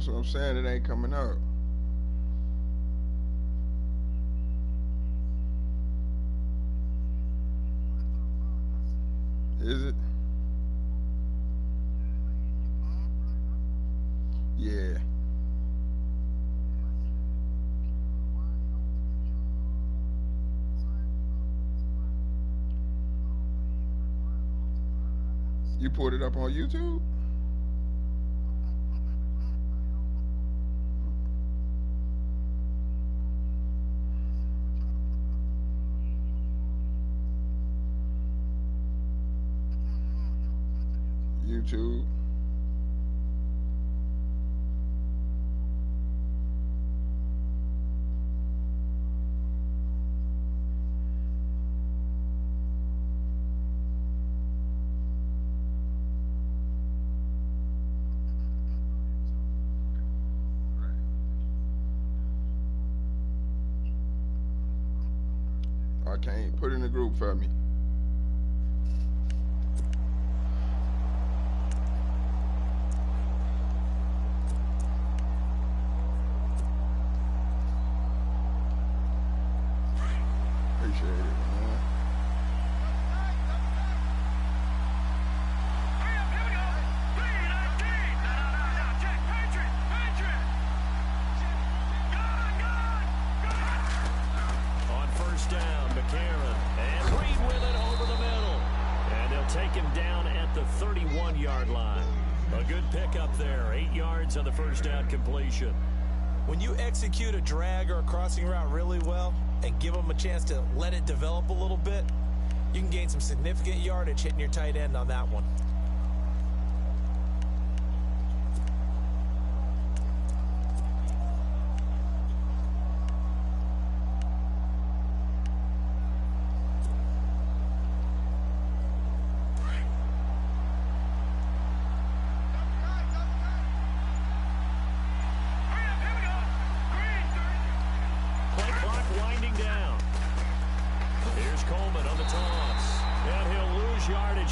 That's what I'm saying. It ain't coming up. Is it? Yeah. You put it up on YouTube? YouTube. I can't put it in the group for me. Appreciate it, man. On first down, McCarron. And Reed with it over the middle. And they'll take him down at the 31-yard line. A good pickup there. 8 yards on the first down completion. When you execute a drag or a crossing route really well and give them a chance to let it develop a little bit, you can gain some significant yardage hitting your tight end on that one.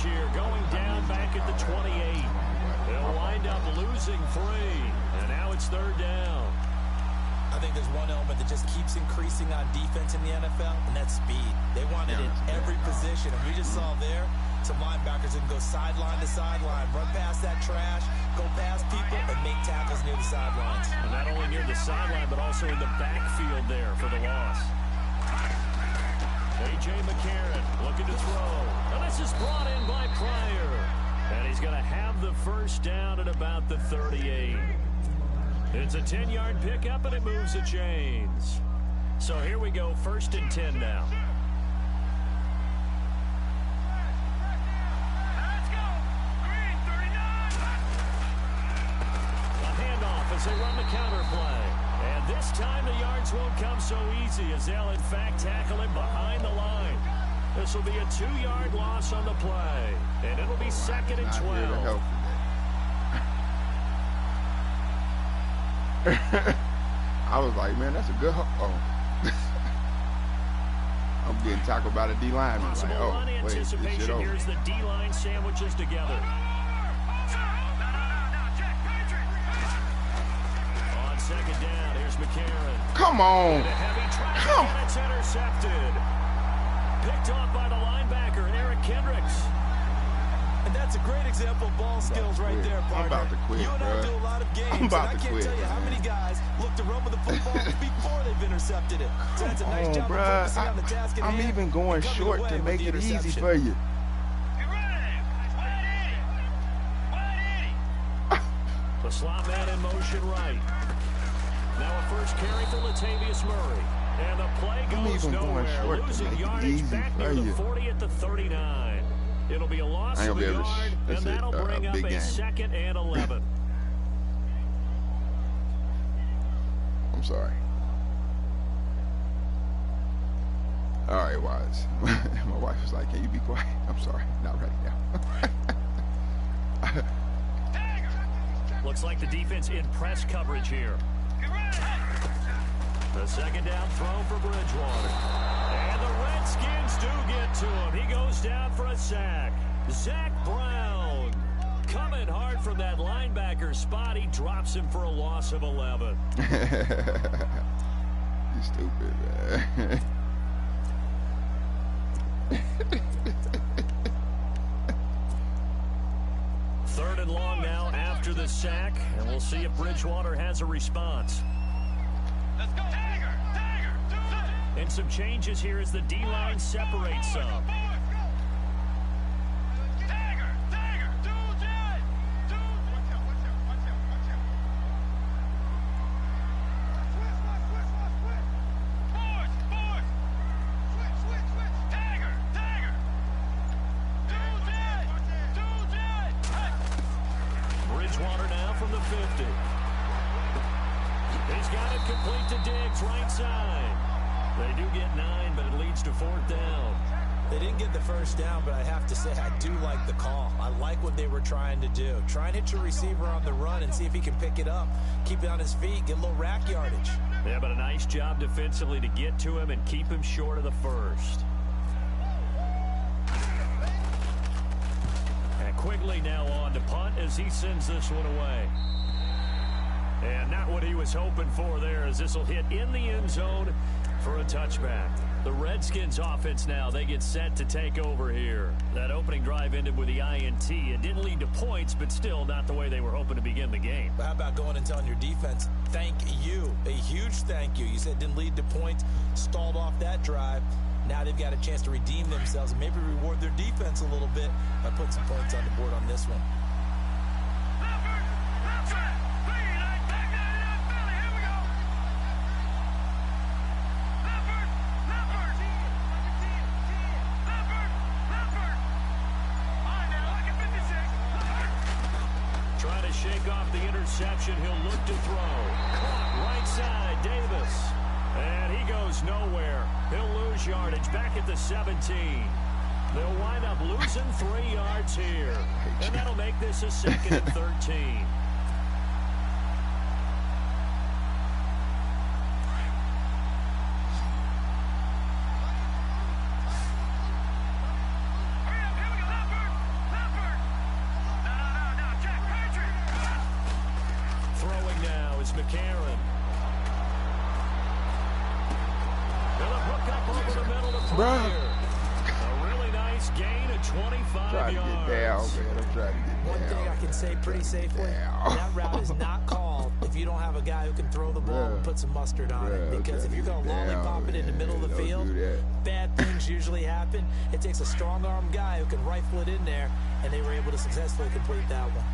Here, going down back at the 28. They'll wind up losing 3, and now it's third down. I think there's one element that just keeps increasing on defense in the NFL, and that's speed. They want it in every position, and we just saw there some linebackers that can go sideline to sideline, run past that trash, go past people, and make tackles near the sidelines. And not only near the sideline, but also in the backfield there for the loss. A.J. McCarron looking to throw. And this is brought in by Pryor. And he's going to have the first down at about the 38. It's a 10-yard pickup, and it moves the chains. So here we go, 1st and 10 now. Let's go. Green, 39. A handoff as they run the counter play. And this time the yards won't come so easy as they'll in fact tackle him behind the line. This will be a 2-yard loss on the play. And it'll be 2nd and 12. I was like, man, that's a good I'm getting tackled by the D lineman. Possible like, run anticipation. Here's the D line sandwiches together. On 2nd down, here's McCarron. Come on. Come. It's intercepted. Picked off by the linebacker, Eric Kendricks. And that's a great example of ball skills right there, partner. I'm about to quit, You and I do a lot of games, and I can't tell you how many guys look to run with the football before they've intercepted it. So that's a nice job of focusing on the task at hand. I'm even going short to make it easy for you. The slot man in motion right. Now a first carry for Latavius Murray. And the play goes nowhere. Losing yardage back near the 40 at the 39. It'll be a loss of a yard, and that'll bring up a 2nd and 11. I'm sorry. All right, Wise. My wife was like, can you be quiet? I'm sorry. Not right now. Looks like the defense in press coverage here. The 2nd down throw for Bridgewater. And the Redskins do get to him. He goes down for a sack. Zach Brown coming hard from that linebacker spot. He drops him for a loss of 11. You stupid, man. Third and long now after the sack, and we'll see if Bridgewater has a response. Let's go. Tiger, Tiger, and some changes here as the D-line separates some. Bridgewater now from the 50. He's got it complete to Diggs, right side. They do get 9, but it leads to 4th down. They didn't get the first down, but I have to say I do like the call. I like what they were trying to do. Try and hit your receiver on the run and see if he can pick it up. Keep it on his feet, get a little rack yardage. Yeah, but a nice job defensively to get to him and keep him short of the first. And Quigley now on to punt as he sends this one away. And not what he was hoping for there, as this will hit in the end zone for a touchback. The Redskins offense now, they get set to take over here. That opening drive ended with the INT. It didn't lead to points, but still not the way they were hoping to begin the game. How about going and telling your defense, thank you, a huge thank you. You said it didn't lead to points, stalled off that drive. Now they've got a chance to redeem themselves and maybe reward their defense a little bit by putting some points on the board on this one. Trying to shake off the interception. He'll look to throw. Caught right side, Davis. And he goes nowhere. He'll lose yardage back at the 17. They'll wind up losing 3 yards here. And that'll make this a 2nd and 13. Throwing now is McCarron. Over the middle to Pryor. A really nice gain of 25 yards. Get down, man. I'm trying to get down. One thing I can say pretty safely, that route is not called if you don't have a guy who can throw the ball and put some mustard on it. Because if you're going to lollipop it in the middle of the field, bad things usually happen. It takes a strong-arm guy who can rifle it in there, and they were able to successfully complete that one.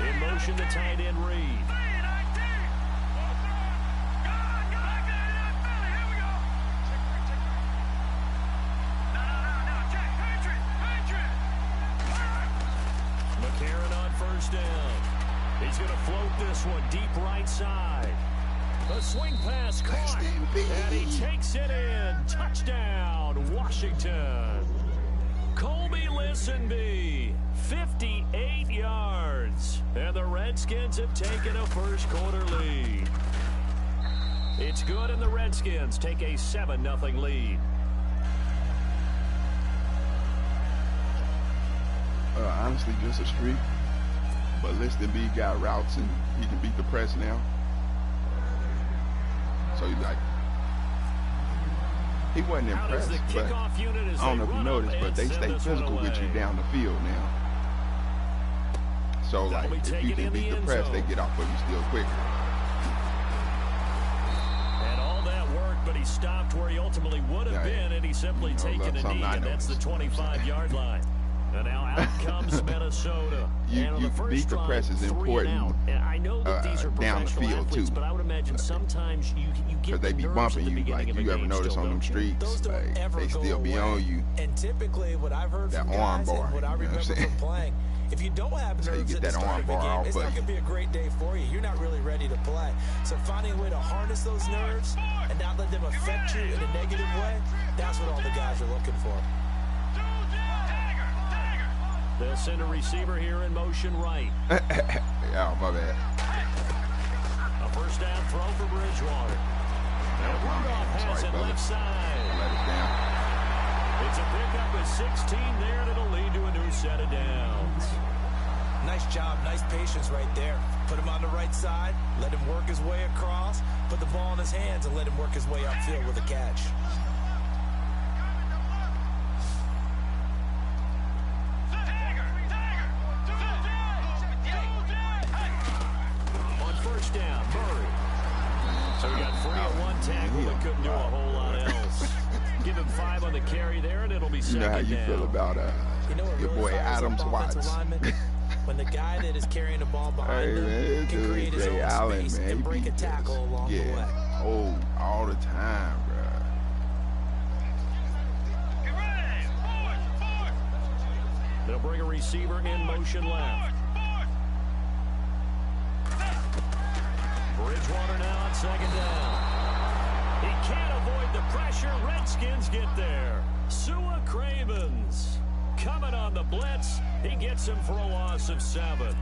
In motion, the tight end Reed. McCarron on first down. He's going to float this one deep right side. The swing pass caught, and he takes it in. Touchdown, Washington. Colby Listenby, 58 yards. And the Redskins have taken a first quarter lead. It's good, and the Redskins take a 7-0 lead. Honestly, just a streak. But Listenby got routes, and he can beat the press now. So he wasn't impressed, but I don't know if you noticed, but they stay physical with you down the field now. So, if you can beat the press, they get off of you still quicker. And all that work, but he stopped where he ultimately would have been, and he's simply taken a knee, and that's the 25-yard line. And now out comes Minnesota. You beat the press is important. And I know that these are down the field athletes, too. But I would imagine sometimes you get they be bumping you. Like you ever notice on them streets, they still be on you. And typically, what I've heard from guys and what I remember from playing, if you don't have nerves at the start of a game, it's not going to be a great day for you. You're not really ready to play. So finding a way to harness those nerves and not let them affect you in a negative way, that's what all the guys are looking for. They'll send a receiver here in motion right. Yeah, my bad. A first down throw for Bridgewater. And Rudolph has it left side. Let us down. It's a pickup of 16 there, and it'll lead to a new set of downs. Nice job, nice patience right there. Put him on the right side, let him work his way across, put the ball in his hands, and let him work his way upfield with a catch. On first down, Murray. So we got 3 on one tackle, but couldn't do a whole lot else. Give him 5 on the carry there, and it'll be second down. You know how you feel about your boy Adams Watts. When the guy that is carrying the ball behind him can create his own space and break a tackle along the way. Oh, all the time, bro. They'll bring a receiver in motion left. Bridgewater now on second down. He can't avoid the pressure. Redskins get there. Sua Cravens coming on the blitz. He gets him for a loss of 7.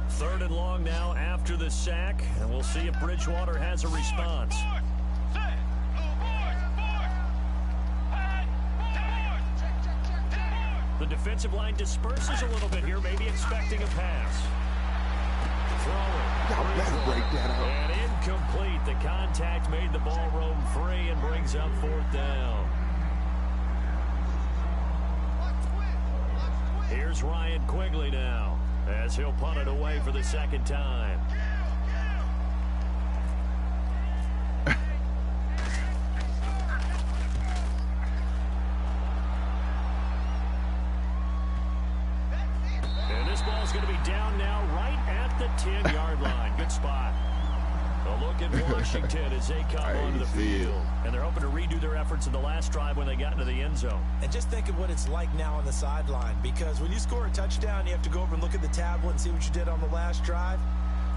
Third and long now after the sack, and we'll see if Bridgewater has a response. The defensive line disperses a little bit here, maybe expecting a pass. Y'all better break that up. And incomplete. The contact made the ball roam free and brings up 4th down. Here's Ryan Quigley now, as he'll punt it away for the second time. And this ball's going to be down now right at the 10-yard line. Good spot. A look at Washington as they come onto the field. And they're hoping to redo their efforts in the last drive when they got into the end zone. And just think of what it's like now on the sideline, because when you score a touchdown, you have to go over and look at the tablet and see what you did on the last drive.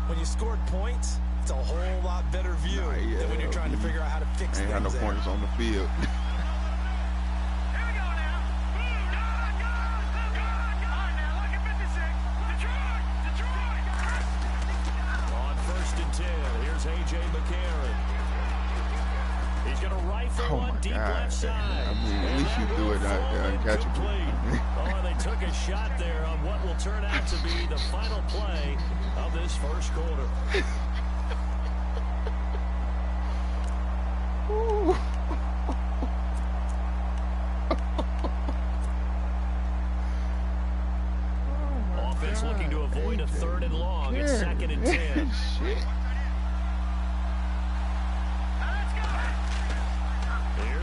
When you scored points, it's a whole lot better view than when you're trying to figure out how to fix things. Ain't had no points on the field. A.J. McCarron. He's going to rifle one deep left side. I mean, at least you do it uncatchable. They took a shot there on what will turn out to be the final play of this first quarter. Offense looking to avoid a 3rd and long. It's 2nd and 10.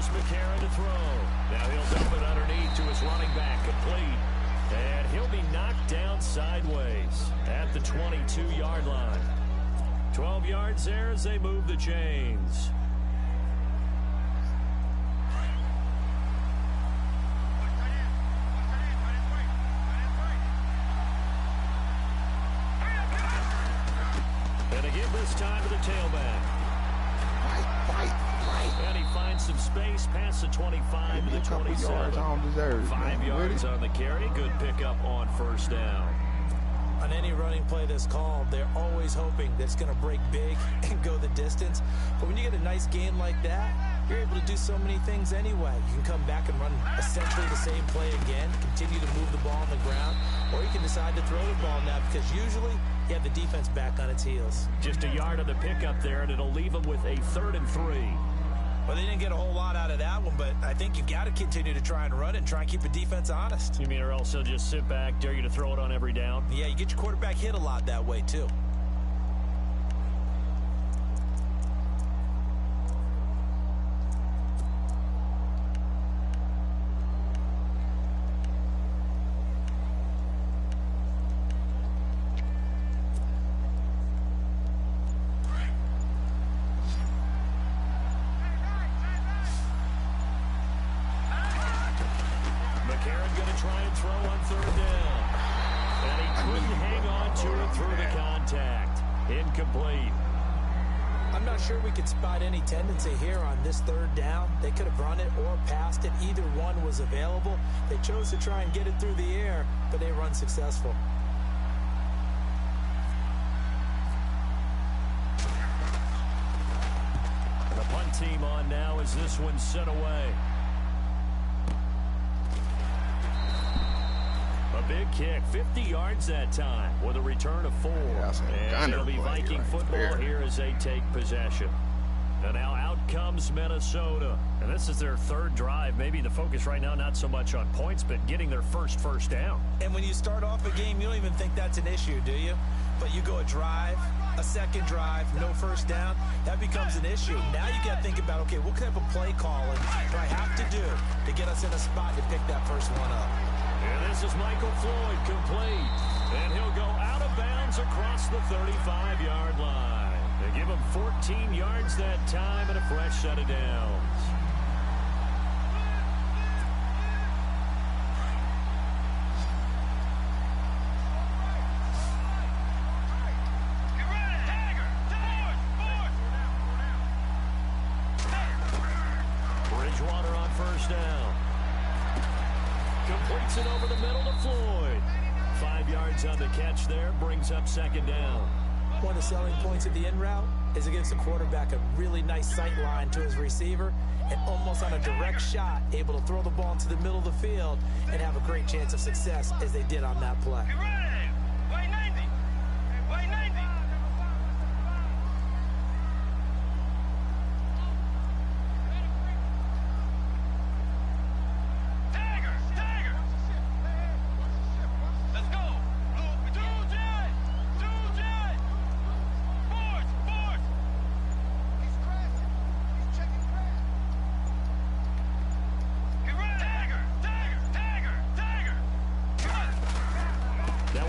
McCarron to throw. Now he'll dump it underneath to his running back, complete. And he'll be knocked down sideways at the 22-yard line. 12 yards there as they move the chains. And again this time to the tailback. Fight. And he finds some space past the 25 to the 27. 5 yards on the carry. Good pickup on first down. On any running play that's called, they're always hoping that it's going to break big and go the distance. But when you get a nice game like that, you're able to do so many things anyway. You can come back and run essentially the same play again, continue to move the ball on the ground, or you can decide to throw the ball now because usually you have the defense back on its heels. Just a yard on the pickup there, and it'll leave them with a 3rd and 3. Well, they didn't get a whole lot out of that one, but I think you've got to continue to try and run it and try and keep the defense honest. You mean, or else they'll just sit back, dare you to throw it on every down? Yeah, you get your quarterback hit a lot that way, too. Incomplete. I'm not sure we could spot any tendency here on this 3rd down. They could have run it or passed it. Either one was available. They chose to try and get it through the air, but they were unsuccessful. now as this one's sent away. A big kick, 50 yards that time with a return of 4. And it'll be Viking football here as they take possession. And now out comes Minnesota. And this is their 3rd drive. Maybe the focus right now not so much on points, but getting their first down. And when you start off a game, you don't even think that's an issue, do you? But you go a drive, a second drive, no first down, that becomes an issue. Now you got to think about, okay, what type of play calling do I have to do to get us in a spot to pick that first one up? And this is Michael Floyd, complete. And he'll go out of bounds across the 35-yard line. They give him 14 yards that time and a fresh set of downs. Bridgewater on first down. Completes it over the middle to Floyd. 5 yards on the catch there, brings up second down. One of the selling points of the in route is it gives the quarterback a really nice sight line to his receiver and almost on a direct shot able to throw the ball into the middle of the field and have a great chance of success as they did on that play.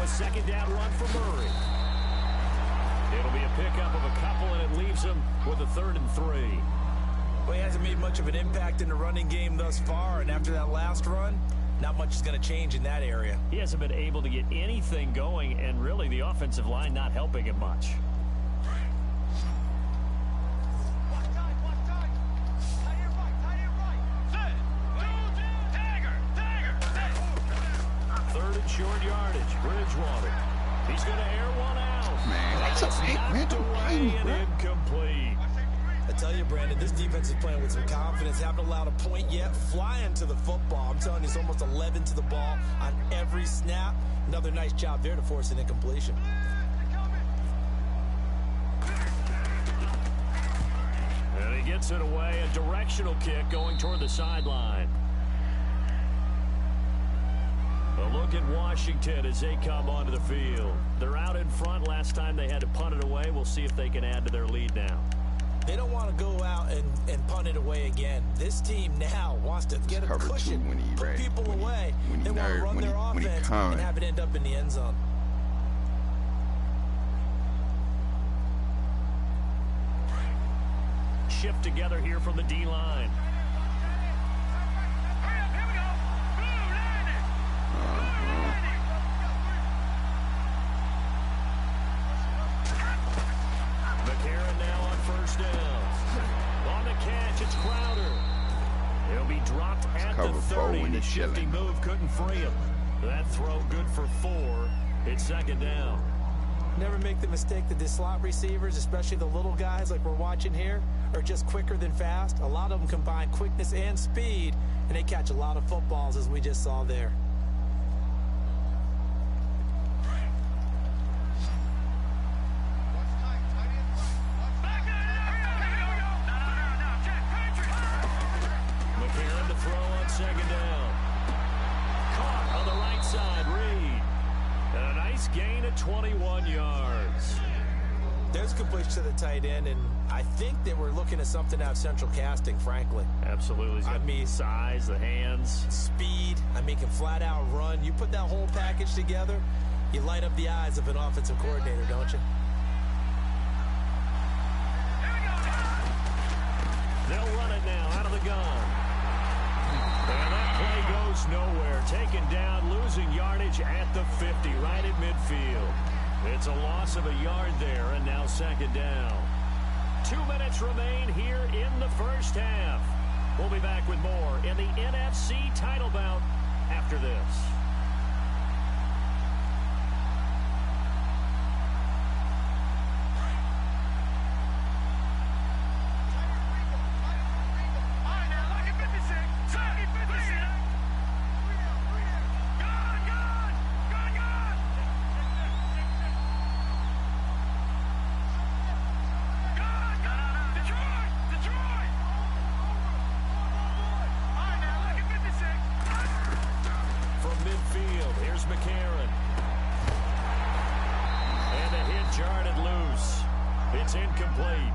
Second down run for Murray. It'll be a pickup of a couple, and it leaves him with a 3rd and 3. Well, he hasn't made much of an impact in the running game thus far, and after that last run, not much is going to change in that area. He hasn't been able to get anything going, and really the offensive line not helping him much. Short yardage, Bridgewater. He's going to air one out. Man, that's a pick, man. Don't play me, bro. Incomplete. I tell you, Brandon, this defense is playing with some confidence. Haven't allowed a point yet. Flying to the football. I'm telling you, it's almost 11 to the ball on every snap. Another nice job there to force an incompletion. And he gets it away. A directional kick going toward the sideline. A look at Washington as they come onto the field. They're out in front. Last time they had to punt it away. We'll see if they can add to their lead now. They don't want to go out and punt it away again. This team now wants to get a cushion, put people away. They want to run their offense and have it end up in the end zone. Shift together here from the D-line. At the 30, the shifting move couldn't free him. That throw good for 4. It's second down. Never make the mistake that the slot receivers, especially the little guys like we're watching here, are just quicker than fast. A lot of them combine quickness and speed, and they catch a lot of footballs as we just saw there. Second down. Caught on the right side, Reed. And a nice gain of 21 yards. There's a completion to the tight end, and I think that we're looking at something out of central casting, frankly. Absolutely. He's got size, the hands. Speed. I mean, can flat out run. You put that whole package together, you light up the eyes of an offensive coordinator, don't you? They'll run it now out of the gun. And that play goes nowhere. Taken down, losing yardage at the 50, right at midfield. It's a loss of a yard there, and now second down. 2 minutes remain here in the first half. We'll be back with more in the NFC title bout after this. It's incomplete.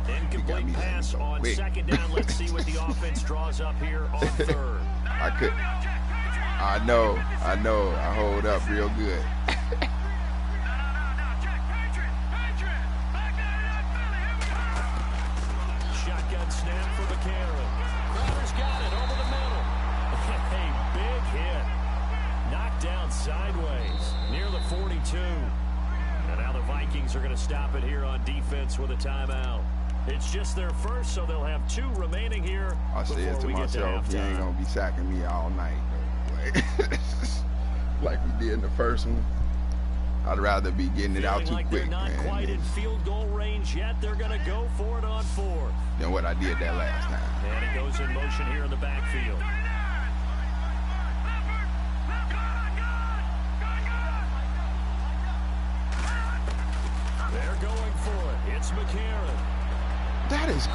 Incomplete pass on second down. Let's see what the offense draws up here on third. I know. I hold up real good. Shotgun snap for McCarron. Crowder's got it over the middle. A big hit. Knocked down sideways near the 42. And now the Vikings are going to stop it here on defense with a timeout. It's just their first, so they'll have 2 remaining here. I said to myself, he ain't going to be sacking me all night. Like we did in the first one. I'd rather be getting it out too quick. They're not quite in field goal range yet. They're going to go for it on 4th. Than what I did that last time. And it goes in motion here in the backfield. They're going for it. It's McCarron. That is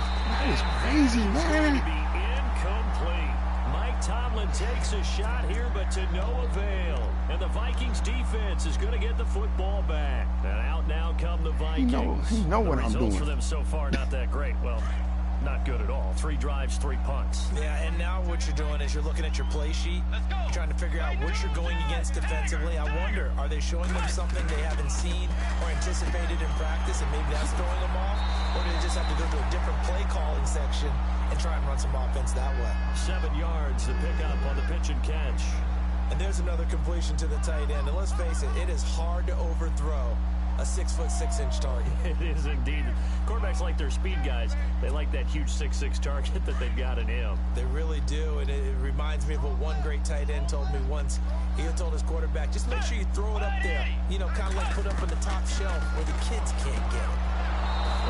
crazy, man. Incomplete. Mike Tomlin takes a shot here, but to no avail. And the Vikings defense is going to get the football back. And out now come the Vikings. He know what I'm doing. Results for them so far not that great. Well, not good at all. 3 drives, 3 punts. Yeah, and now what you're doing is you're looking at your play sheet. You're trying to figure out what you're going against defensively. I wonder, are they showing them something they haven't seen or anticipated in practice, and maybe that's throwing them off? Or do they just have to go to a different play calling section and try and run some offense that way? 7 yards, the pickup on the pitch and catch. And there's another completion to the tight end. And let's face it, it is hard to overthrow a 6'6" target. It is indeed. Quarterbacks like their speed guys. They like that huge 6'6" target that they've got in him. They really do, and it reminds me of what one great tight end told me once. He told his quarterback, just make sure you throw it up there. You know, kind of like put up on the top shelf where the kids can't get it.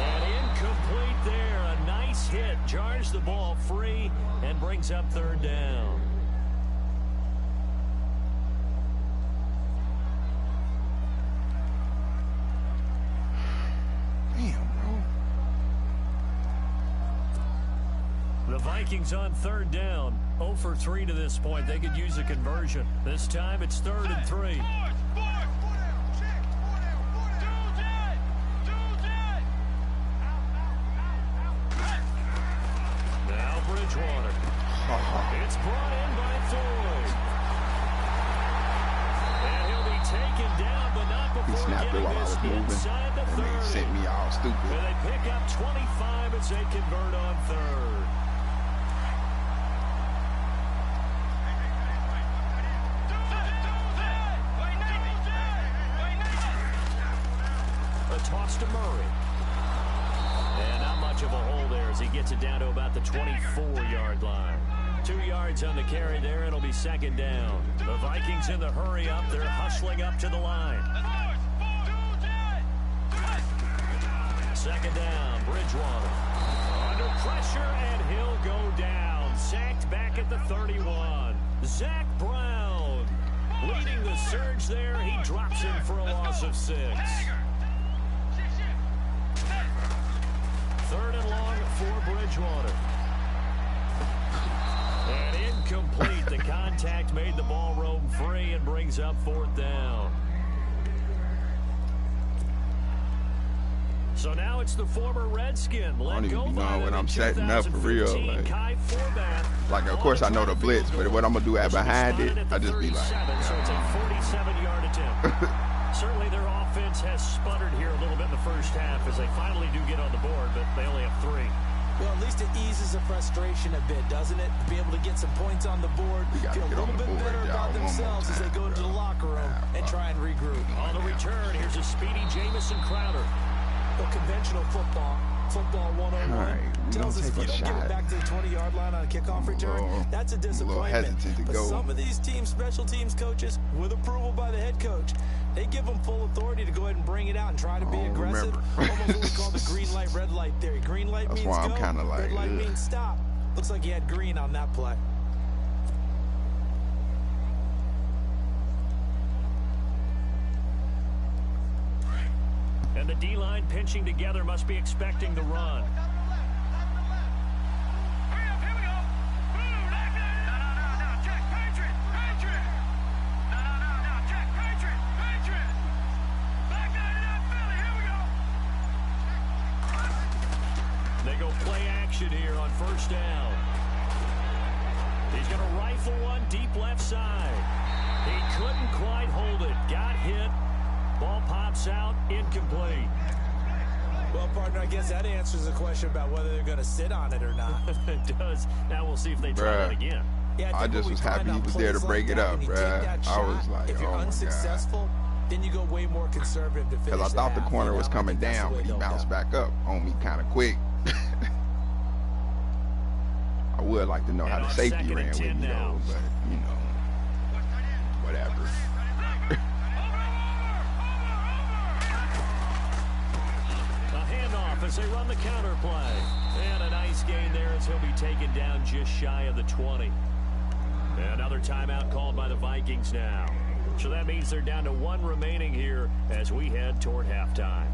And incomplete there. A nice hit. Jars the ball free and brings up 3rd down. The Vikings on 3rd down. 0 for 3 to this point. They could use a conversion. This time it's 3rd and 3. Now Bridgewater. It's brought in by Floyd. And he'll be taken down, but not before getting this inside the 30. And they sent me all stupid. And they pick up 25 as they convert on 3rd. Toss to Murray. And not much of a hole there as he gets it down to about the 24-yard line. 2 yards on the carry there. It'll be 2nd down. The Vikings in the hurry up. They're hustling up to the line. 2nd down. Bridgewater. Under pressure, and he'll go down. Sacked back at the 31. Zach Brown leading the surge there. He drops in for a loss of 6. 3rd and long for Bridgewater. And incomplete. The contact made the ball roam free and brings up 4th down. So now it's the former Redskin. I don't even know what I'm setting up for real. Like, of course I know the blitz, but what I'm going to do at behind it, I just be like. So it's a 47-yard attempt. Certainly their offense has sputtered here a little bit in the first half as they finally do get on the board, but they only have 3. Well, at least it eases the frustration a bit, doesn't it? To be able to get some points on the board, feel a little bit better about themselves as they go into the locker room and try and regroup. On the return, here's a speedy Jamison Crowder. Well, conventional football 101 right, tells us if you don't get it back to the 20-yard line on a kickoff return, that's a disappointment. But some of these teams, special teams coaches, with approval by the head coach, they give them full authority to go ahead and bring it out and try to be aggressive. Almost what we call the green light, red light theory. Green light means go, red light means stop. Looks like he had green on that play. And the D-line pinching together must be expecting the run. action here on first down. He's going to rifle one deep left side. He couldn't quite hold it. Got hit. Ball pops out. Incomplete. Well, partner, I guess that answers the question about whether they're going to sit on it or not. It does. Now we'll see if they try that again. Yeah, I just was happy he was there to break it up, bruh. I was like, if you're unsuccessful, then you go way more conservative to finish. Because I thought the corner was coming down, but he bounced back up on me kind of quick. I would like to know how the safety ran with me, though, but, you know, whatever. As they run the counter play. And a nice gain there as he'll be taken down just shy of the 20. Another timeout called by the Vikings now. So that means they're down to one remaining here as we head toward halftime.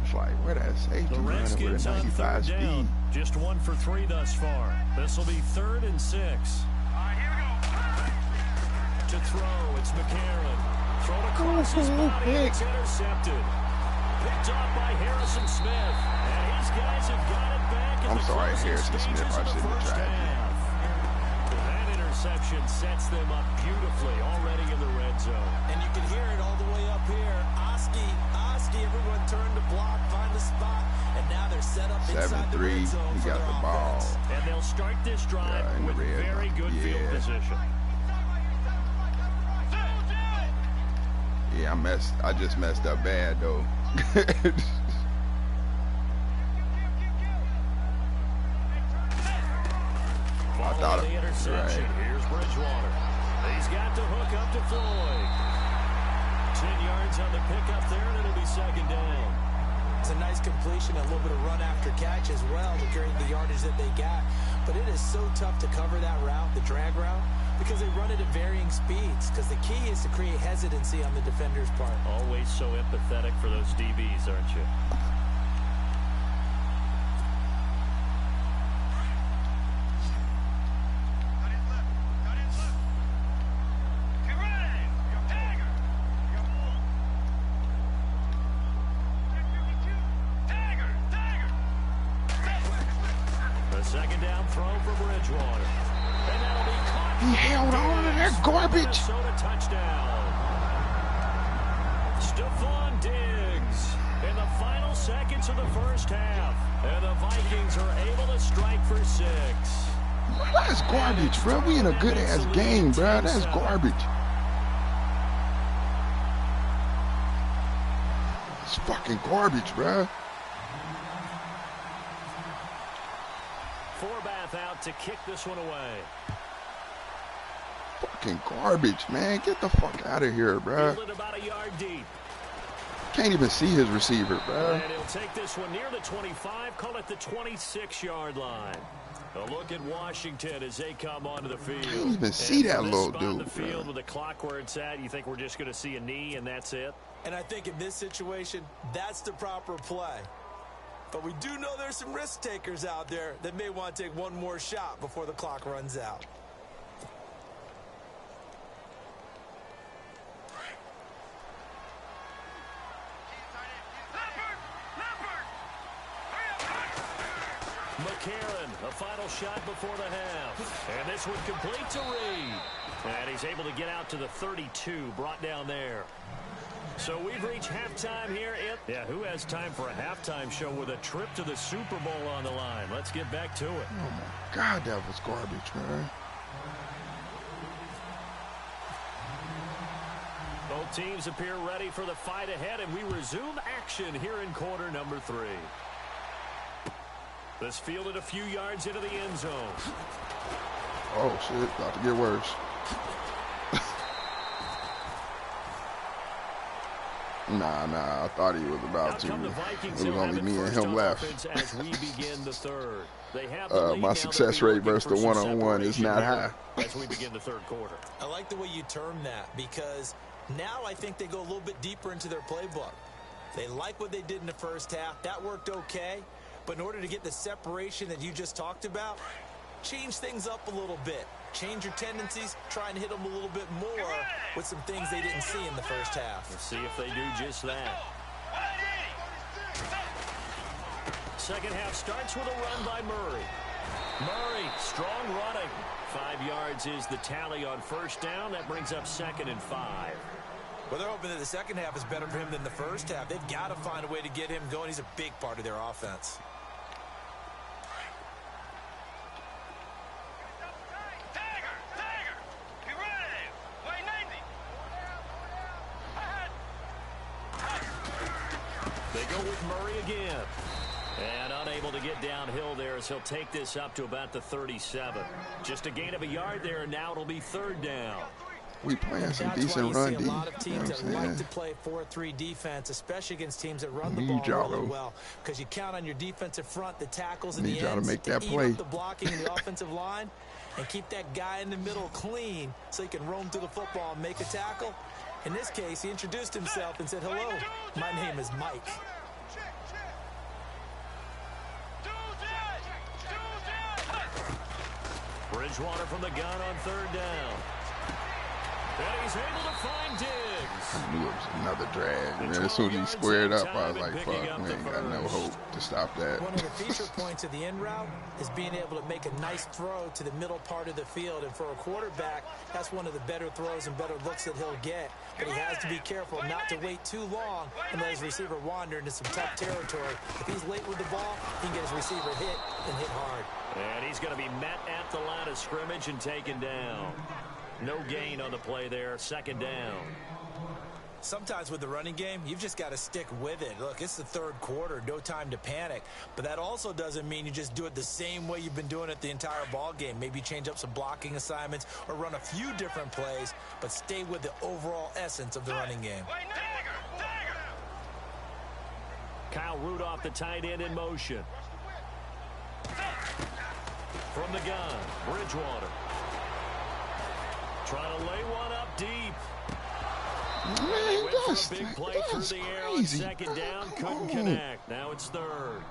It's like, where that safety the Redskins running with a 95 speed? Down. Just 1 for 3 thus far. This will be 3rd and 6. To throw, it's McCarron. Thrown across his body, and it's intercepted. Picked off by Harrison Smith. And his guys have got it back. I'm sorry, Harrison Smith. I shouldn't have tried that. That interception sets them up beautifully already in the red zone. And you can hear it all the way up here. Oski, everyone turned to block, find the spot. And now they're set up inside the red zone. He got the ball. And they'll start this drive with very good field position. Yeah, I just messed up bad, though. Following the interception, here's Bridgewater. He's got to hook up to Floyd. 10 yards on the pickup there, and it'll be 2nd down. It's a nice completion, a little bit of run after catch as well to carry the yardage that they got. But it is so tough to cover that route, the drag route, because they run it at varying speeds. Because the key is to create hesitancy on the defender's part. Always so empathetic for those DBs, aren't you? The 2nd down throw for Bridgewater. And that'll be caught. He held on to that garbage. Minnesota touchdown. Stephon Diggs in the final seconds of the first half. And the Vikings are able to strike for 6. That's garbage, bro. We in a good-ass game, bro. That's garbage. It's fucking garbage, bro. Forbath out to kick this one away. Fucking garbage, man. Get the fuck out of here, bro. About a yard deep. Can't even see his receiver, bro. And he'll take this one near the 25, call it the 26-yard line. A look at Washington as they come onto the field. Can't even see that little dude, on the field with the clock where it's at, you think we're just going to see a knee and that's it? And I think in this situation, that's the proper play. But we do know there's some risk takers out there that may want to take one more shot before the clock runs out. McCarron, a final shot before the half. And this one complete to Reed. And he's able to get out to the 32, brought down there. So we've reached halftime here. Yeah, who has time for a halftime show with a trip to the Super Bowl on the line? Let's get back to it. Oh, my God, that was garbage, man. Both teams appear ready for the fight ahead, and we resume action here in quarter number 3. This fielded a few yards into the end zone. Oh, shit. About to get worse. Nah, I thought he was about to. It was only me and him left. As we begin the third. They have my success rate versus the one-on-one is not high. As we begin the third quarter. I like the way you term that, because now I think they go a little bit deeper into their playbook. They like what they did in the first half. That worked okay. But in order to get the separation that you just talked about, change things up a little bit. Change your tendencies, try and hit them a little bit more with some things they didn't see in the first half. Let's see if they do just that. second half starts with a run by Murray. Murray, strong running. 5 yards is the tally on first down. That brings up 2nd and 5. Well, they're hoping that the second half is better for him than the first half. They've got to find a way to get him going. He's a big part of their offense. Be ready. Way 90. They go with Murray again. And unable to get downhill there as he'll take this up to about the 37. Just a gain of a yard there, and now it'll be 3rd down. We playing some That's decent why run you see D. a lot of teams that like to play 4-3 defense, especially against teams that run the ball really well, because you count on your defensive front, the tackles, and the ends to make to that eat play. up the blocking in the offensive line and keep that guy in the middle clean so he can roam through the football and make a tackle. In this case, he introduced himself and said, "Hello, my name is Mike." Bridgewater from the gun on 3rd down. And he's able to find Diggs. I knew it was another drag, man. As soon as he squared up, I was like, fuck, we ain't got no hope to stop that. One of the feature points of the in route is being able to make a nice throw to the middle part of the field. And for a quarterback, that's one of the better throws and better looks that he'll get. But he has to be careful not to wait too long and let his receiver wander into some tough territory. If he's late with the ball, he can get his receiver hit and hit hard. And he's going to be met at the line of scrimmage and taken down. No gain on the play there. 2nd down. Sometimes with the running game, you've just got to stick with it. Look, it's the 3rd quarter, no time to panic. But that also doesn't mean you just do it the same way you've been doing it the entire ball game. Maybe change up some blocking assignments or run a few different plays, but stay with the overall essence of the running game. Kyle Rudolph, the tight end, in motion. From the gun, Bridgewater. Trying to lay one up deep. Man, that's a big play through the air on 2nd down. Couldn't connect. Now it's 3rd.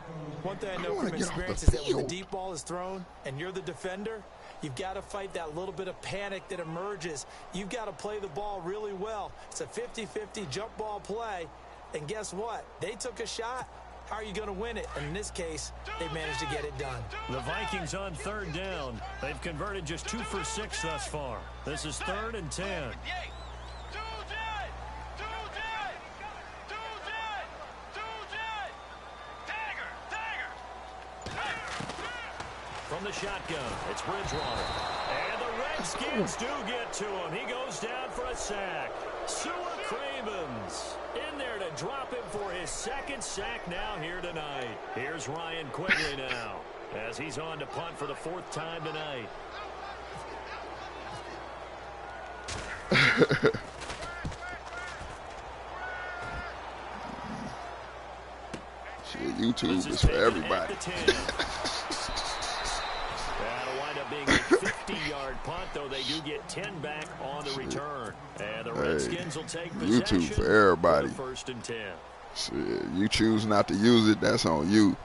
One thing I know from experience is that when the deep ball is thrown and you're the defender, you've got to fight that little bit of panic that emerges. You've got to play the ball really well. It's a 50-50 jump ball play. And guess what? They took a shot. How are you going to win it? And in this case, they managed to get it done. The Vikings on 3rd down. They've converted just 2 for 6 thus far. This is 3rd and 10. From the shotgun, it's Bridgewater. And the Redskins do get to him. He goes down for a sack. Sewer Cravens in there to drop him for his 2nd sack now here tonight. Here's Ryan Quigley now as he's on to punt for the 4th time tonight. Shit, YouTube is for everybody. That'll wind up being a 50-yard punt, though they do get 10 back on the return. And the Redskins will take possession. YouTube for everybody. For 1st and 10. Shit, you choose not to use it, that's on you.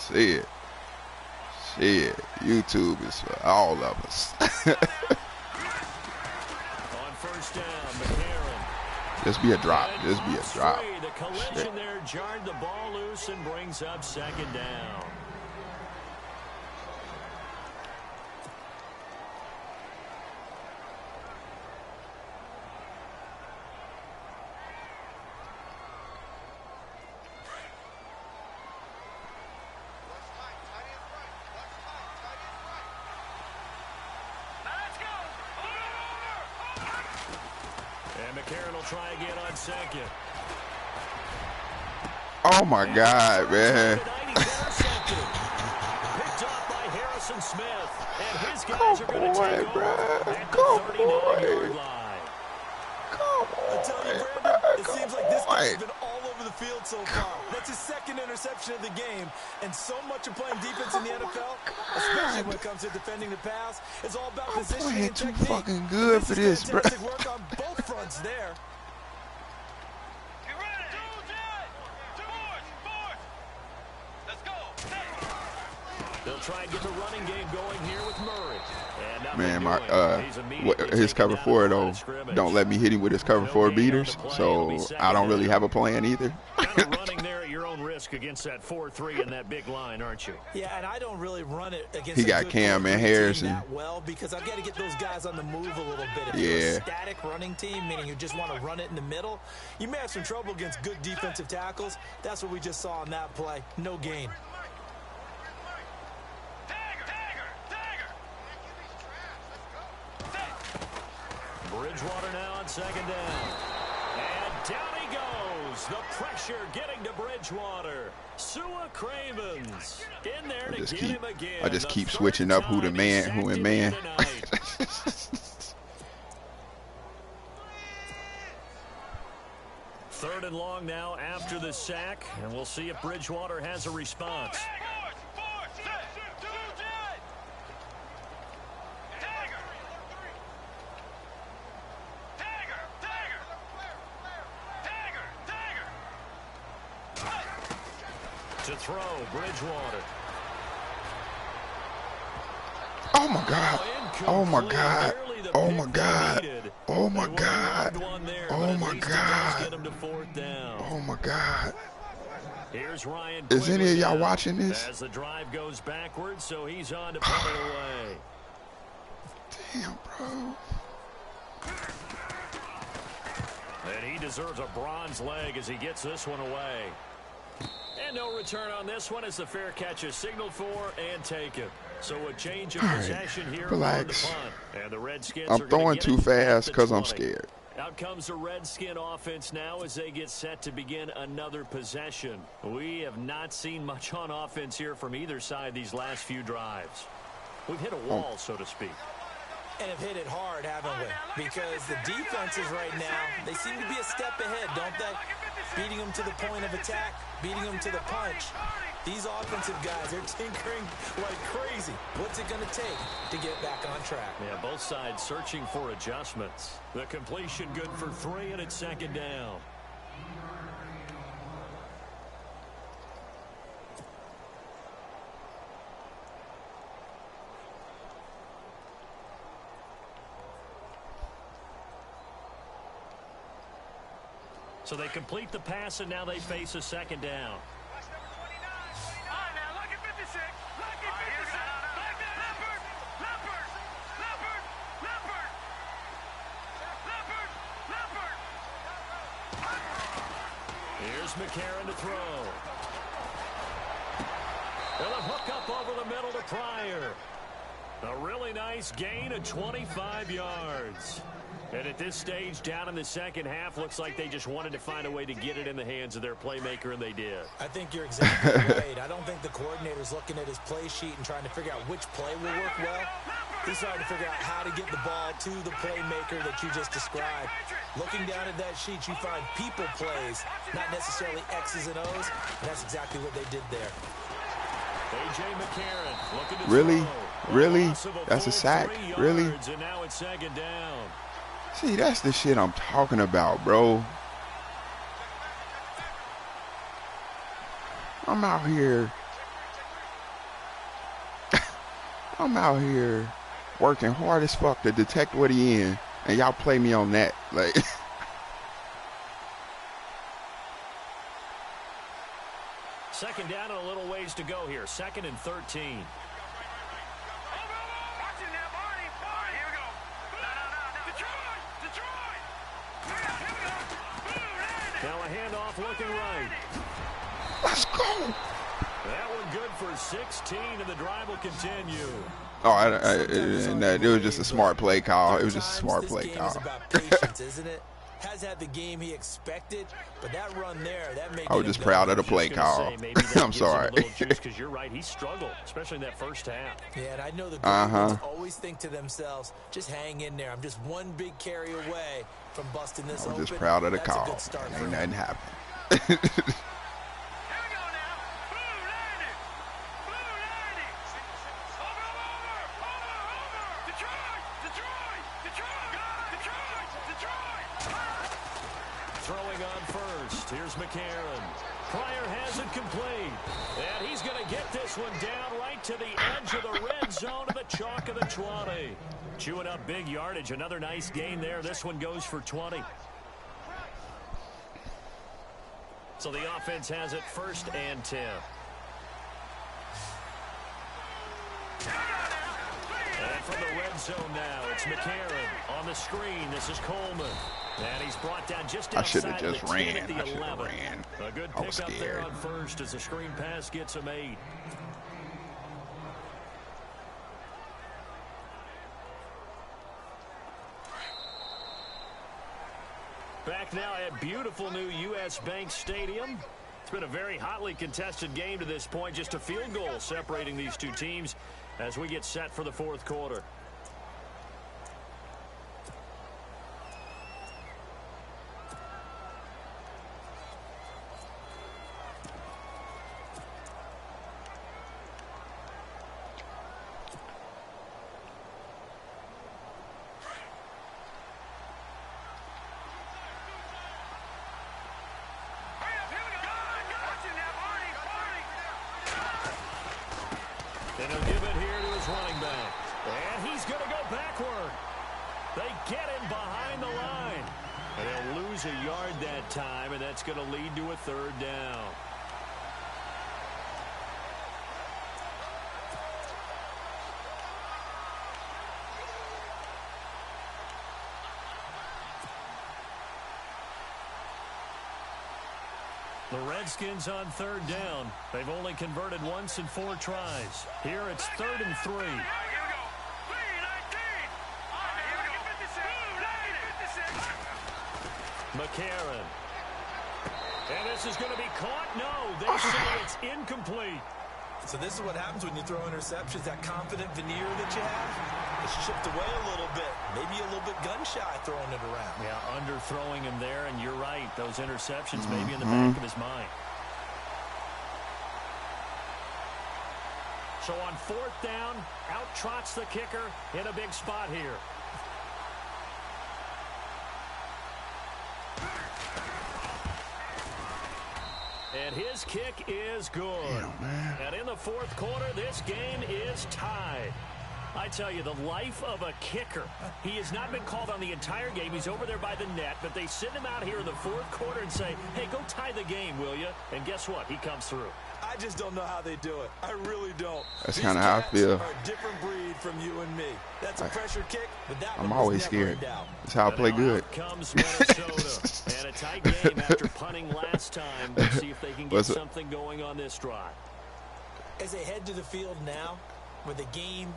Shit. Shit. YouTube is for all of us. On 1st down, McCarron. Just be a drop. Just be a drop. The collision there jarred the ball loose and brings up 2nd down. McCarron will try again on 2nd. Oh my God, man. Picked off by Harrison Smith. And his guys are going to take over at the 39-yard line. Come I tell you, Brandon, it seems like this guy's been all over the field so far. That's his 2nd interception of the game. And so much of playing defense in the NFL, especially when it comes to defending the pass, is all about positioning and technique. Too fucking good for this, bro. Fantastic work on both fronts there. The They'll try and get the running game going here with Murray. Man, his cover 4 though don't let me hit him with his cover 4 beaters, so I don't really have a plan either. Kind of running there at your own risk against that 4-3 and that big line, aren't you? Yeah, and I don't really run it against. He got Cam and Harrison that well because I've got to get those guys on the move a little bit. If you're a static running team, meaning you just want to run it in the middle, you may have some trouble against good defensive tackles. That's what we just saw on that play. No gain. Bridgewater now on second down. And down he goes. The pressure getting to Bridgewater. Sua Cravens in there to get him again. I just keep switching up who in man. 3rd and long now after the sack, and we'll see if Bridgewater has a response. To throw, Bridgewater. Oh my God. Oh my God. Oh my God. Oh my God. Oh my God. Oh my God. Here's Ryan. Is any of y'all watching this? As the drive goes backwards, so he's on to punt it away. Damn, bro. And he deserves a bronze leg as he gets this one away. And no return on this one as the fair catch is signaled for and taken. So a change of possession here on the punt. And the Redskins I'm throwing too fast because I'm scared. Out comes the Redskin offense now as they get set to begin another possession. We have not seen much on offense here from either side these last few drives. We've hit a wall, so to speak. And have hit it hard, haven't we? Because the defenses right now, they seem to be a step ahead, don't they? Beating them to the point of attack, beating them to the punch. These offensive guys, they're tinkering like crazy. What's it going to take to get back on track? Yeah, both sides searching for adjustments. The completion good for 3, and it's second down. So they complete the pass, and now they face a second down. Here's McCarron to throw. And a hook up over the middle to Pryor. A really nice gain of 25 yards. And at this stage, down in the second half, looks like they just wanted to find a way to get it in the hands of their playmaker, and they did. I think you're exactly right. I don't think the coordinator's looking at his play sheet and trying to figure out which play will work well. He's trying to figure out how to get the ball to the playmaker that you just described. Looking down at that sheet, you find people plays, not necessarily X's and O's, and that's exactly what they did there. A.J. McCarron looking to Really? throw. Really? That's a sack? Really? And now it's second down. See, that's the shit I'm talking about, bro. I'm out here working hard as fuck to detect what he in, and y'all play me on that. Like, second down and a little ways to go here. 2nd and 13. Now a handoff looking right. let's go. That one good for 16, and the drive will continue. Oh, it was just a smart play call. It was just a smart play call. This game is about patience, isn't it? Has had the game he expected, but that run there, that made I was just proud of the play call. I'm sorry. Because you're right, he struggled, especially in that first half. Yeah, and I know the guys always think to themselves, just hang in there. I'm just one big carry away from busting this open. I'm just proud of the call. Ain't nothing happened. Throwing on first. Here's McCarron. Pryor has it complete. And he's going to get this one down right to the edge of the red zone of the chalk of the 20. Chewing up big yardage. Another nice gain there. This one goes for 20. So the offense has it 1st and 10. And from the red zone now, it's McCarron on the screen. This is Coleman. And he's brought down just outside the 10 at the 11. A good pickup there on 1st as the screen pass gets him 8. Back now at beautiful new U.S. Bank Stadium. It's been a very hotly contested game to this point. Just a field goal separating these two teams as we get set for the 4th quarter. And he'll give it here to his running back. And he's going to go backward. They get him behind the line. And they'll lose a yard that time, and that's going to lead to a 3rd down. The Redskins on 3rd down. They've only converted once in 4 tries. Here it's 3rd and 3. McCarron. And this is going to be caught. No, they say it's incomplete. So this is what happens when you throw interceptions. That confident veneer that you have, it's chipped away a little bit. Maybe a little bit gun-shy throwing it around. Yeah, underthrowing him there, and you're right. Those interceptions may be in the back of his mind. So on 4th down, out trots the kicker in a big spot here. And his kick is good. And in the 4th quarter, this game is tied. I tell you, the life of a kicker. He has not been called on the entire game. He's over there by the net, but they send him out here in the 4th quarter and say, hey, go tie the game, will you? And guess what? He comes through. I just don't know how they do it. I really don't. That's kind of how I feel. Are a different breed from you and me. That's a pressure kick, but that I'm always scared. That's how I play good. Comes Minnesota. And a tight game after punting last time. Let's see if they can get something going on this drive. As they head to the field now, with the game.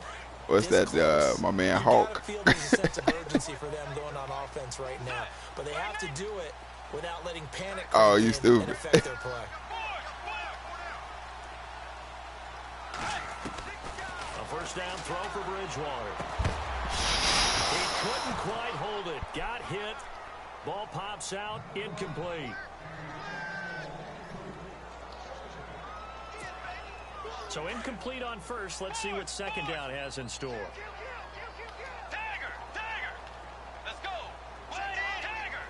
What's that, my man Hawk? Feel there's a sense of urgency for them going on offense right now, but they have to do it without letting panic. Oh, you stupid. Affect their play. A 1st down throw for Bridgewater. He couldn't quite hold it. Got hit. Ball pops out. Incomplete. So incomplete on 1st. Let's see what 2nd down has in store. Tiger! Let's go! Tiger!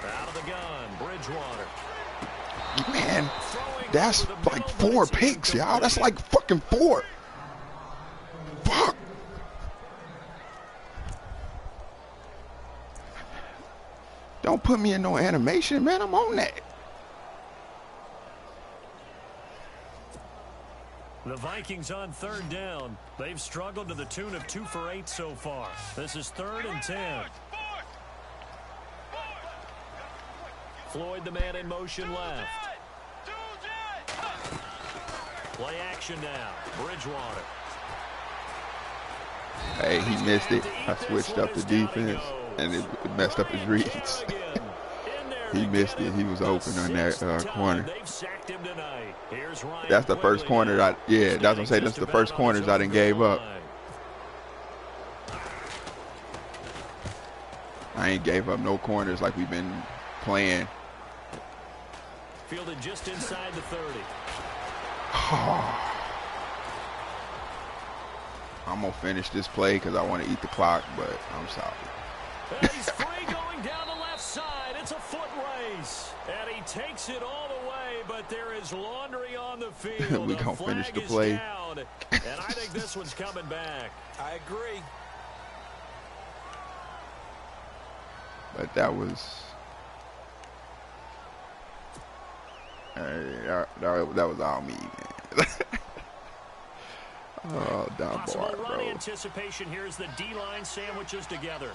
Out of the gun, Bridgewater. Man, that's like 4 picks, y'all. That's like fucking 4. Fuck. Don't put me in no animation, man. I'm on that. The Vikings on 3rd down. They've struggled to the tune of 2 for 8 so far. This is 3rd and 10. Floyd, the man in motion left. Play action now. Bridgewater. Hey, he missed it. I switched up the defense, and it messed up his reads. He missed it. He was open on that corner. That's the first corner that's what I'm saying. That's the first corners I done gave up. I ain't gave up no corners like we've been playing. Fielded just inside the 30. I'm going to finish this play because I want to eat the clock, but I'm sorry. He's free going going down the left side. It's a foot race. And he takes it all the way, but there is laundry on the field. We gonna finish the play. Down, and I think this one's coming back. I agree. But that was... that was all me, man. Oh, down Possible boy, run bro. anticipation here as the D-line sandwiches together.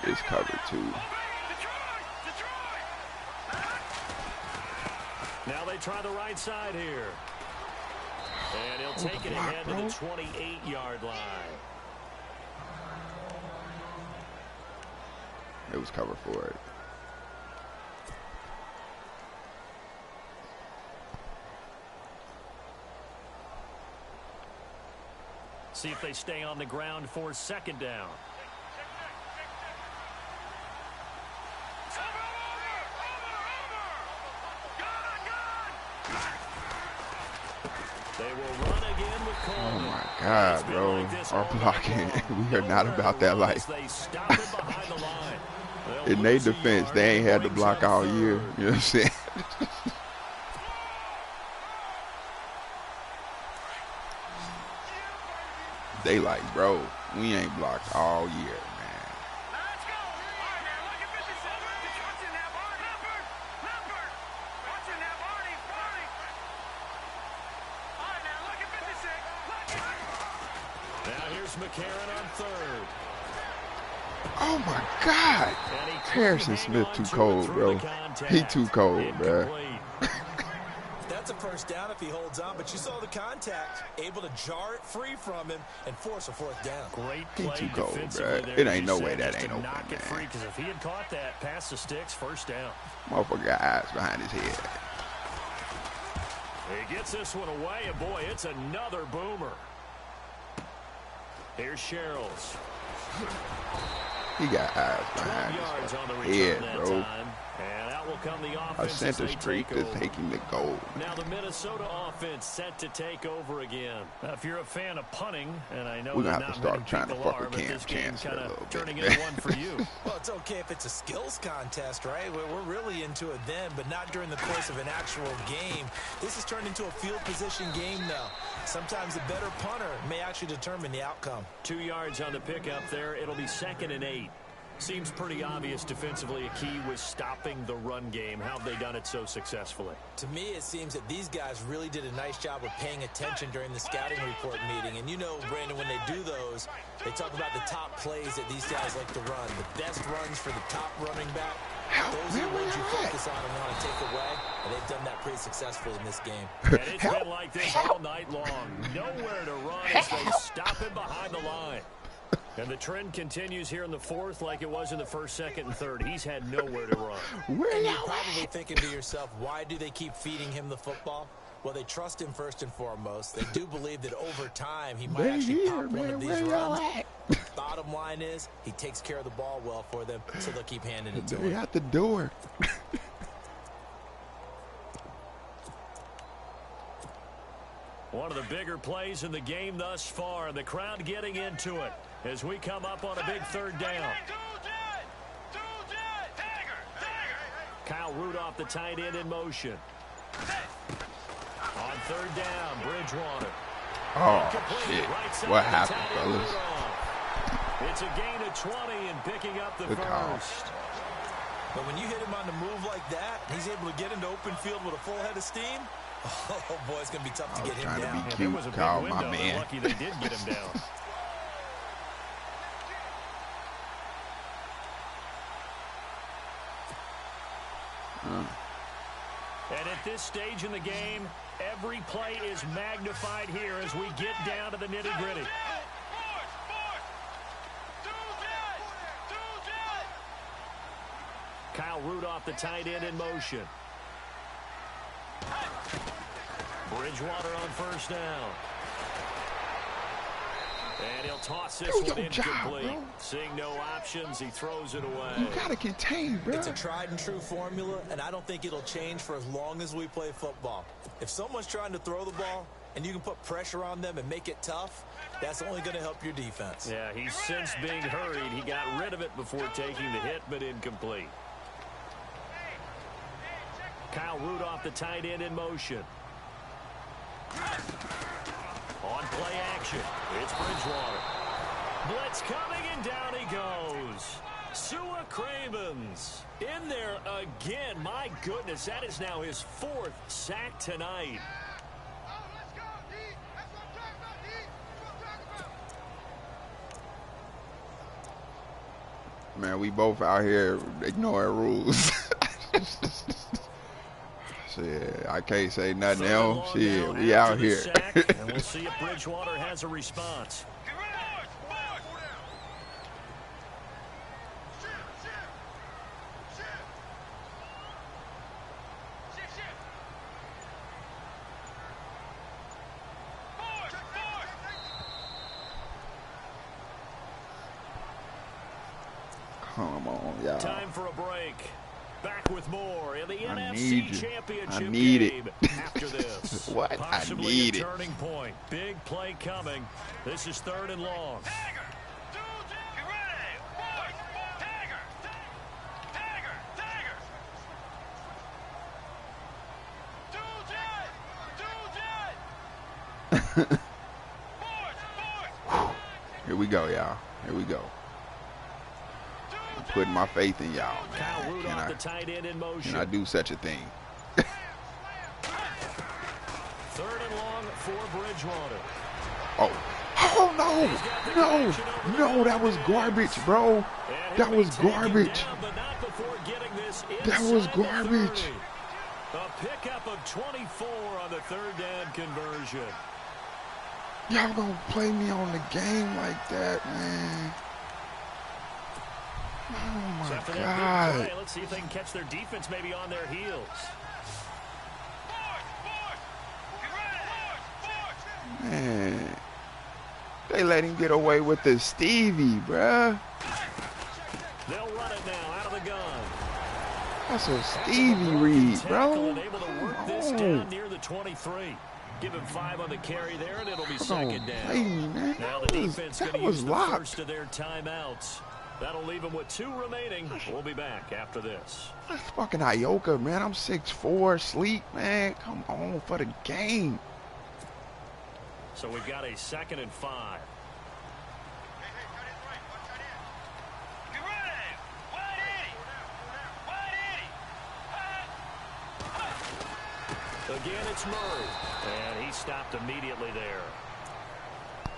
It's covered too. Now they try the right side here. And he'll take it block, ahead bro. to the 28-yard line. It was covered for it. See if they stay on the ground for second down. They will run again with Coleman. Oh my God, bro. Our blocking, we are not about that life. They stop it behind the line. In their defense, they ain't had to block all year. You know what I'm saying? They like, bro, we ain't blocked all year, man. Let's go. All right, now look at 57. Watching that Barney. Leopard. Watching that Barney. All right, now look at 56. Now here's McCarron on third. Oh my God. Harrison Smith too cold, bro. He too cold, bro. That's a first down if he holds on, but you saw the contact, able to jar it free from him and force a fourth down. Great He play too cold, defensively bro. there. It ain't no way Just that ain't to open, knock it free, man. because if he had caught that, past the sticks, first down. Motherfucker got eyes behind his head. He gets this one away, and boy, it's another boomer. Here's Sherrills. He got eyes 12 behind yards on the his return head, that bro. time. And out will come the A offense as center they streak take is over. taking the goal. Now the Minnesota offense set to take over again. Now, if you're a fan of punting, and I know We're that gonna have to not start many trying to people fuck are, with but Cam this game's Chancellor kind a little of bit. turning into one for you. Well, it's okay if it's a skills contest, right? We're really into it then, but not during the course of an actual game. This has turned into a field position game now. Sometimes a better punter may actually determine the outcome. 2 yards on the pickup there. It'll be 2nd and 8. Seems pretty obvious defensively a key was stopping the run game. How have they done it so successfully? To me, it seems that these guys really did a nice job of paying attention during the scouting report meeting. And you know, Brandon, when they do those, they talk about the top plays that these guys like to run. The best runs for the top running back. Those are the ones you focus on and want to take away. And they've done that pretty successfully in this game. And it's been like this all night long. Nowhere to run as they stop him behind the line. And the trend continues here in the fourth like it was in the first, second, and third. He's had nowhere to run. And you're probably thinking to yourself, why do they keep feeding him the football? Well, they trust him first and foremost. They do believe that over time he might actually pop one of these runs. Bottom line is, he takes care of the ball well for them, so they'll keep handing it to They him. out the door. One of the bigger plays in the game thus far. The crowd getting into it as we come up on a big third down. Kyle Rudolph, the tight end, in motion. On third down, Bridgewater. Oh, Incomplete. shit. Right side What to happened, tight end fellas? Rudolph. It's a gain of 20 and picking up the Good call. first. But when you hit him on the move like that, he's able to get into open field with a full head of steam. Oh, boy, it's going to be tough to I get was him trying to down. be There cute, was a big Kyle, window. my They're man. lucky they did get him down. And at this stage in the game, every play is magnified here as we get down to the nitty-gritty. Kyle Rudolph, the tight end, in motion. Bridgewater on first down. And he'll toss this one incomplete. Seeing no options, he throws it away. You gotta contain, bro. It's a tried and true formula, and I don't think it'll change for as long as we play football. If someone's trying to throw the ball, and you can put pressure on them and make it tough, that's only going to help your defense. Yeah, he's since being hurried. He got rid of it before taking the hit, but incomplete. Kyle Rudolph, the tight end, in motion. On play action, it's Bridgewater. Blitz coming, and down he goes. Sua Cravens in there again. My goodness, that is now his 4th sack tonight. Man, we both out here ignoring rules. Shit, I can't say nothing else. Shit, we out here. And we'll see if Bridgewater has a response. Come on, y'all. Time for a break. Back with more in the NFC Championship game after this. What? Possibly I need a it. turning point. Big play coming. This is 3rd and long. Here we go, y'all. Here we go. I'm putting my faith in y'all, man. Kyle Rudolph, the tight end, in motion. Can I do such a thing? 3rd and long for Bridgewater. Oh, no, that was garbage, bro. That was garbage. That was garbage. A pickup of 24 on the 3rd down conversion. Y'all gonna play me on the game like that, man. Oh, my God. Let's see if they can catch their defense maybe on their heels. Man, they let him get away with the Stevie, bruh. They'll run it now out of the gun. That's a Stevie read, bro. Able to work this down near the 23. Give him 5 on the carry there, and it'll be 2nd down. Play me, man. Now the defense going to use the locked. first of their timeouts. That'll leave them with 2 remaining. We'll be back after this. That's fucking Ioka, man. I'm 6'4", sleep, man. Come on for the game. So we've got a 2nd and 5. Again, it's Murray, and he stopped immediately there.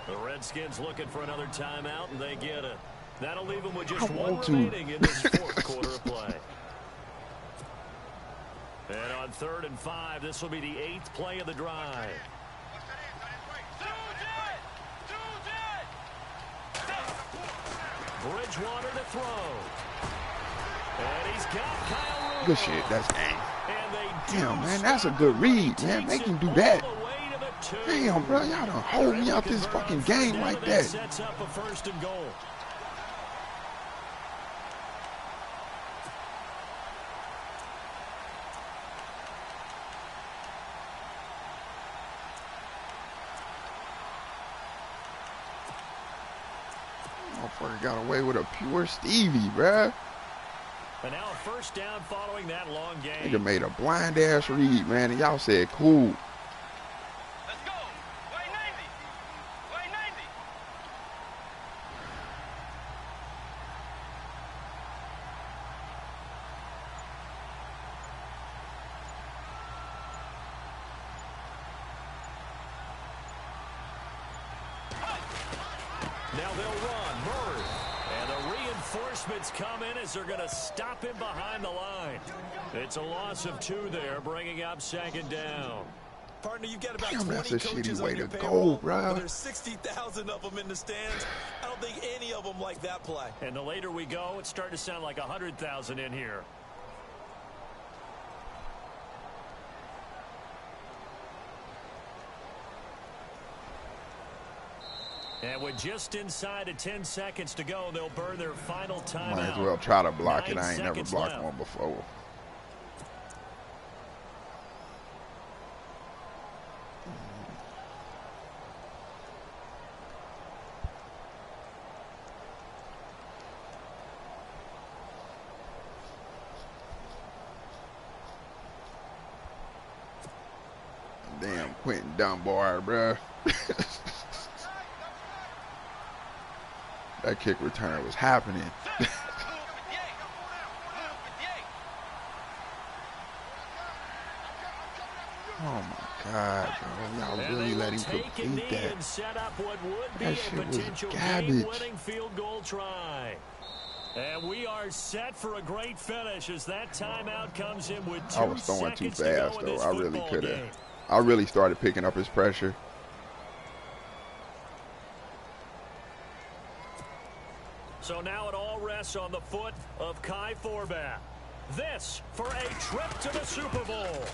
The Redskins looking for another timeout, and they get it. That'll leave them with just 1 remaining in this 4th quarter of play. And on 3rd and 5, this will be the 8th play of the drive. Bridgewater to throw. And he's got Kyle Rudolph. Good shit. That's game. Damn, man, that's a good read, man. Make him do that. Damn, bro, y'all done hold me out this fucking game like that. Sets up a 1st and goal. Motherfucker got away with a pure Stevie, bruh. And now a 1st down following that long game. Nigga made a blind ass read, man, and y'all said cool. Let's go. Way 90. Way 90. Now they'll run. Murray. And the reinforcements come in as they're going to stop him behind the line. It's a loss of 2 there, bringing up 2nd down. Partner, you've got about Damn, 20 that's a coaches shitty way on your to payroll, go, bro. but there's 60,000 of them in the stands. I don't think any of them like that play. And the later we go, it's starting to sound like 100,000 in here. And with just inside of 10 seconds to go, they'll burn their final timeout. Might as well try to block it. 9 I ain't never seconds blocked left. one before. Damn, Quentin Dunbar, bruh. That kick return was happening. Oh my God, bro. Y'all really let him complete that. That shit was garbage. Field goal try. And we are set for a great finish as that timeout comes in with 2 seconds to go. I was throwing too fast, though. I really could have. Game. I really started picking up his pressure. So now it all rests on the foot of Kai Forbath. This for a trip to the Super Bowl.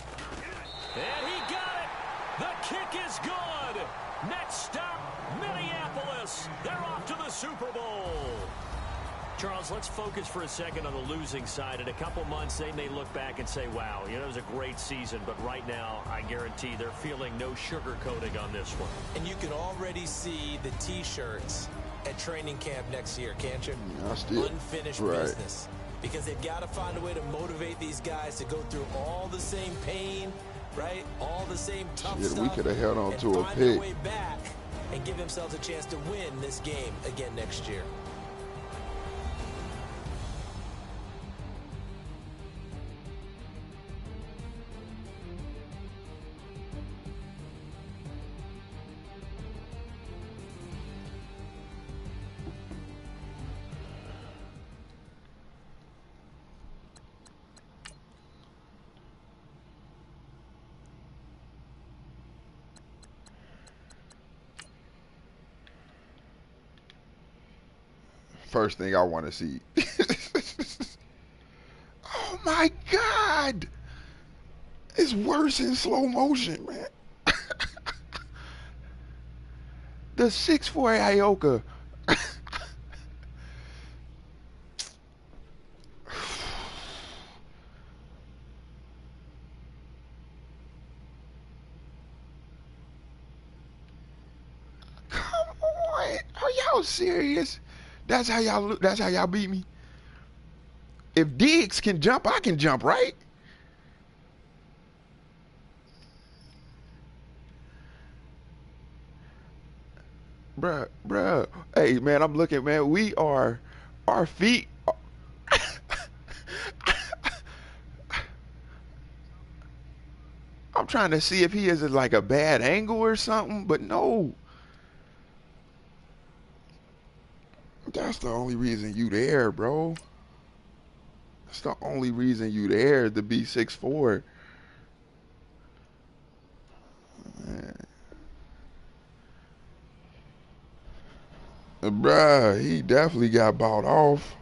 And he got it. The kick is good. Next stop, Minneapolis. They're off to the Super Bowl. Charles, let's focus for a second on the losing side. In a couple months, they may look back and say, wow, you know, it was a great season. But right now, I guarantee they're feeling no sugarcoating on this one. And you can already see the T-shirts at training camp next year, can't you? Unfinished business. Because they've got to find a way to motivate these guys to go through all the same pain, right? All the same tough stuff. We could have held on to a pick. Find their way back and give themselves a chance to win this game again next year. First thing I want to see. Oh my God! It's worse in slow motion, man. The 6'4" Ioka. Come on. Are y'all serious? That's how y'all beat me. If Diggs can jump, I can jump, right? Bruh. Hey, man, I'm looking, man. Our feet. I'm trying to see if he is at like a bad angle or something, but no. That's the only reason you there, bro. That's the only reason you there, to be 6'4". Man. Bruh, he definitely got bought off.